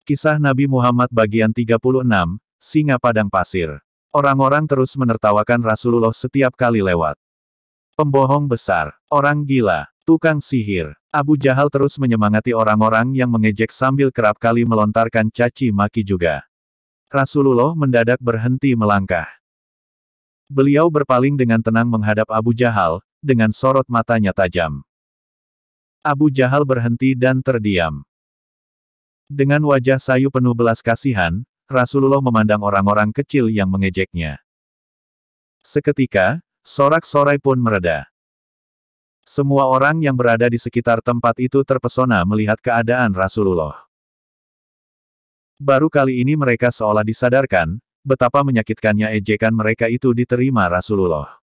Kisah Nabi Muhammad bagian 36, Singa Padang Pasir. Orang-orang terus menertawakan Rasulullah setiap kali lewat. Pembohong besar, orang gila, tukang sihir. Abu Jahal terus menyemangati orang-orang yang mengejek sambil kerap kali melontarkan caci maki juga. Rasulullah mendadak berhenti melangkah. Beliau berpaling dengan tenang menghadap Abu Jahal, dengan sorot matanya tajam. Abu Jahal berhenti dan terdiam. Dengan wajah sayu penuh belas kasihan, Rasulullah memandang orang-orang kecil yang mengejeknya. Seketika, sorak-sorai pun mereda. Semua orang yang berada di sekitar tempat itu terpesona melihat keadaan Rasulullah. Baru kali ini mereka seolah disadarkan, betapa menyakitkannya ejekan mereka itu diterima Rasulullah.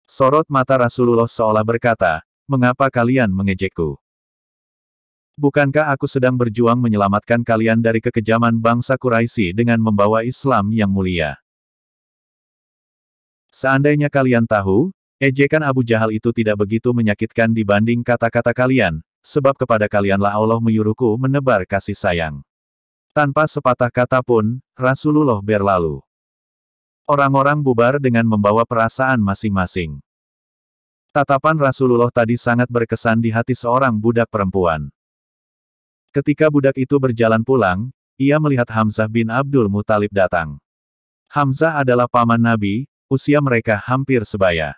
Sorot mata Rasulullah seolah berkata, "Mengapa kalian mengejekku? Bukankah aku sedang berjuang menyelamatkan kalian dari kekejaman bangsa Quraisy dengan membawa Islam yang mulia? Seandainya kalian tahu, ejekan Abu Jahal itu tidak begitu menyakitkan dibanding kata-kata kalian, sebab kepada kalianlah Allah menyuruhku menebar kasih sayang." Tanpa sepatah kata pun, Rasulullah berlalu. Orang-orang bubar dengan membawa perasaan masing-masing. Tatapan Rasulullah tadi sangat berkesan di hati seorang budak perempuan. Ketika budak itu berjalan pulang, ia melihat Hamzah bin Abdul Muthalib datang. Hamzah adalah paman Nabi, usia mereka hampir sebaya.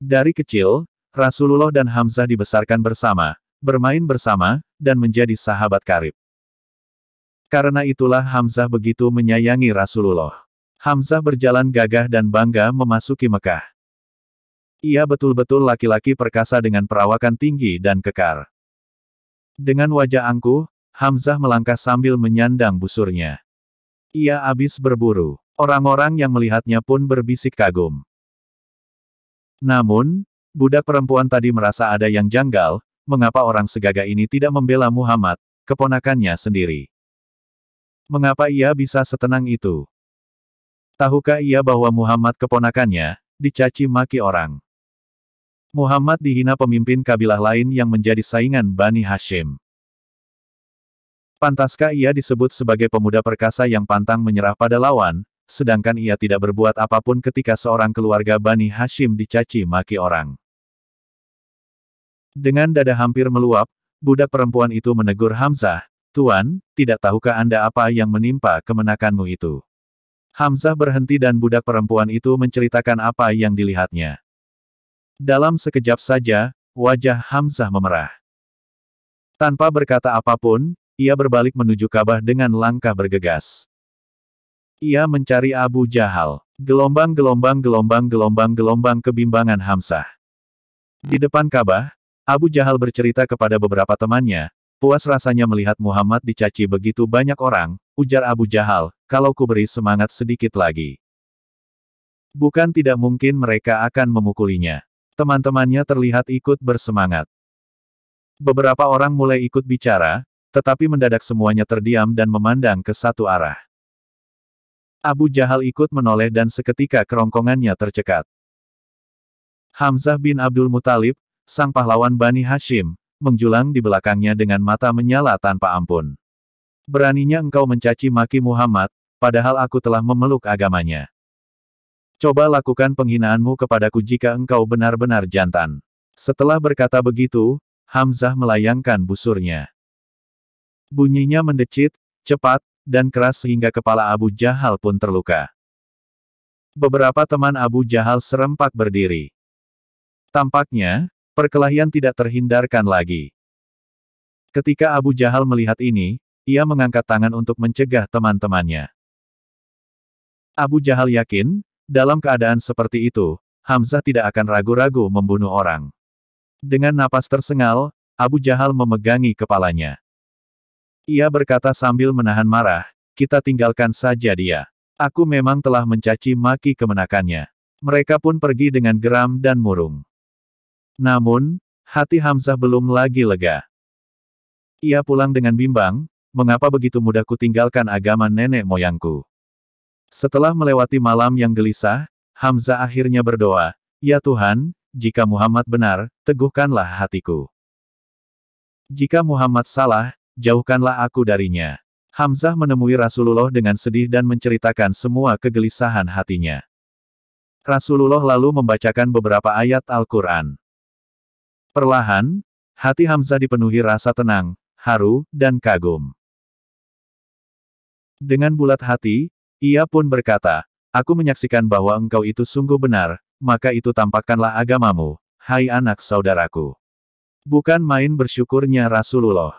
Dari kecil, Rasulullah dan Hamzah dibesarkan bersama, bermain bersama, dan menjadi sahabat karib. Karena itulah Hamzah begitu menyayangi Rasulullah. Hamzah berjalan gagah dan bangga memasuki Mekah. Ia betul-betul laki-laki perkasa dengan perawakan tinggi dan kekar. Dengan wajah angkuh, Hamzah melangkah sambil menyandang busurnya. Ia habis berburu. Orang-orang yang melihatnya pun berbisik kagum. Namun, budak perempuan tadi merasa ada yang janggal, mengapa orang segagah ini tidak membela Muhammad, keponakannya sendiri? Mengapa ia bisa setenang itu? Tahukah ia bahwa Muhammad keponakannya, dicaci maki orang? Muhammad dihina pemimpin kabilah lain yang menjadi saingan Bani Hashim. Pantaskah ia disebut sebagai pemuda perkasa yang pantang menyerah pada lawan, sedangkan ia tidak berbuat apapun ketika seorang keluarga Bani Hashim dicaci maki orang? Dengan dada hampir meluap, budak perempuan itu menegur Hamzah, "Tuan, tidak tahukah Anda apa yang menimpa kemenakanmu itu?" Hamzah berhenti dan budak perempuan itu menceritakan apa yang dilihatnya. Dalam sekejap saja, wajah Hamzah memerah. Tanpa berkata apapun, ia berbalik menuju Ka'bah dengan langkah bergegas. Ia mencari Abu Jahal. Gelombang kebimbangan Hamzah. Di depan Ka'bah, Abu Jahal bercerita kepada beberapa temannya, "Puas rasanya melihat Muhammad dicaci begitu banyak orang," ujar Abu Jahal, "kalau kuberi semangat sedikit lagi. Bukan tidak mungkin mereka akan memukulinya." Teman-temannya terlihat ikut bersemangat. Beberapa orang mulai ikut bicara, tetapi mendadak semuanya terdiam dan memandang ke satu arah. Abu Jahal ikut menoleh dan seketika kerongkongannya tercekat. Hamzah bin Abdul Muthalib, sang pahlawan Bani Hashim, menjulang di belakangnya dengan mata menyala tanpa ampun. "Beraninya engkau mencaci maki Muhammad, padahal aku telah memeluk agamanya. Coba lakukan penghinaanmu kepadaku jika engkau benar-benar jantan." Setelah berkata begitu, Hamzah melayangkan busurnya. Bunyinya mendecit, cepat, dan keras sehingga kepala Abu Jahal pun terluka. Beberapa teman Abu Jahal serempak berdiri. Tampaknya, perkelahian tidak terhindarkan lagi. Ketika Abu Jahal melihat ini, ia mengangkat tangan untuk mencegah teman-temannya. Abu Jahal yakin, dalam keadaan seperti itu, Hamzah tidak akan ragu-ragu membunuh orang. Dengan napas tersengal, Abu Jahal memegangi kepalanya. Ia berkata sambil menahan marah, "Kita tinggalkan saja dia. Aku memang telah mencaci maki kemenakannya." Mereka pun pergi dengan geram dan murung. Namun, hati Hamzah belum lagi lega. Ia pulang dengan bimbang, "Mengapa begitu mudah kutinggalkan agama nenek moyangku?" Setelah melewati malam yang gelisah, Hamzah akhirnya berdoa, "Ya Tuhan, jika Muhammad benar, teguhkanlah hatiku. Jika Muhammad salah, jauhkanlah aku darinya. Hamzah menemui Rasulullah dengan sedih dan menceritakan semua kegelisahan hatinya. Rasulullah lalu membacakan beberapa ayat Al-Quran. Perlahan, hati Hamzah dipenuhi rasa tenang, haru, dan kagum. Dengan bulat hati, ia pun berkata, "Aku menyaksikan bahwa engkau itu sungguh benar, maka itu tampakkanlah agamamu, hai anak saudaraku." Bukan main bersyukurnya Rasulullah.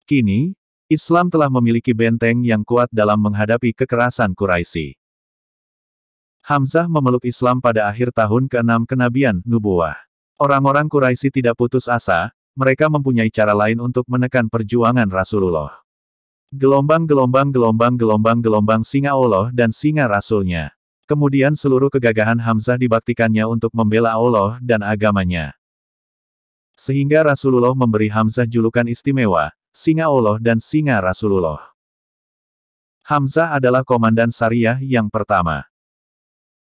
Kini, Islam telah memiliki benteng yang kuat dalam menghadapi kekerasan Quraisy. Hamzah memeluk Islam pada akhir tahun ke-6 kenabian, nubuwah. Orang-orang Quraisy tidak putus asa, mereka mempunyai cara lain untuk menekan perjuangan Rasulullah. Gelombang singa Allah dan singa Rasulnya. Kemudian seluruh kegagahan Hamzah dibaktikannya untuk membela Allah dan agamanya. Sehingga Rasulullah memberi Hamzah julukan istimewa, singa Allah dan singa Rasulullah. Hamzah adalah komandan Sariyah yang pertama.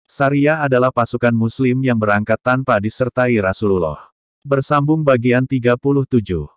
Sariyah adalah pasukan Muslim yang berangkat tanpa disertai Rasulullah. Bersambung bagian 37.